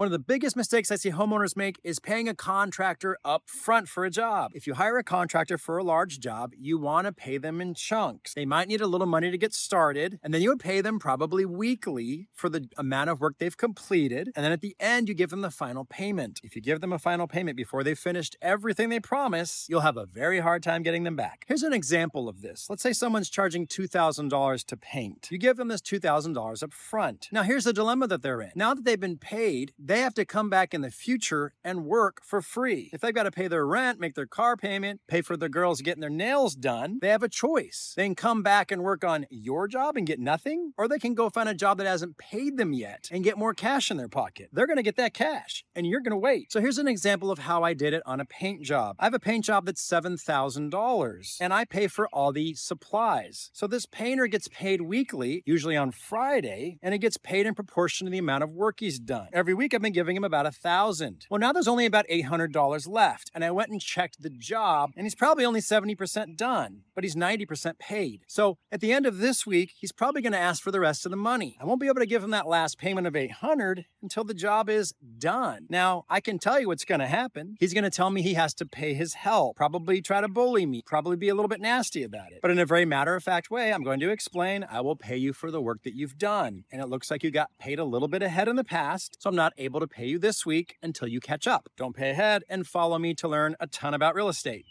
One of the biggest mistakes I see homeowners make is paying a contractor up front for a job. If you hire a contractor for a large job, you want to pay them in chunks. They might need a little money to get started, and then you would pay them probably weekly for the amount of work they've completed. And then at the end, you give them the final payment. If you give them a final payment before they've finished everything they promise, you'll have a very hard time getting them back. Here's an example of this. Let's say someone's charging $2,000 to paint. You give them this $2,000 up front. Now, here's the dilemma that they're in. Now that they've been paid, they have to come back in the future and work for free. If they've got to pay their rent, make their car payment, pay for the girls getting their nails done, they have a choice. They can come back and work on your job and get nothing, or they can go find a job that hasn't paid them yet and get more cash in their pocket. They're going to get that cash, and you're going to wait. So here's an example of how I did it on a paint job. I have a paint job that's $7,000, and I pay for all the supplies. So this painter gets paid weekly, usually on Friday, and it gets paid in proportion to the amount of work he's done. Every week I've been giving him about $1,000. Well, now there's only about $800 left, and I went and checked the job, and he's probably only 70% done, but he's 90% paid. So at the end of this week, he's probably going to ask for the rest of the money. I won't be able to give him that last payment of $800 until the job is done. Now, I can tell you what's going to happen. He's going to tell me he has to pay his help, probably try to bully me, probably be a little bit nasty about it. But in a very matter-of-fact way, I'm going to explain, I will pay you for the work that you've done. And it looks like you got paid a little bit ahead in the past, so I'm not able to pay you this week until you catch up. Don't pay ahead and follow me to learn a ton about real estate.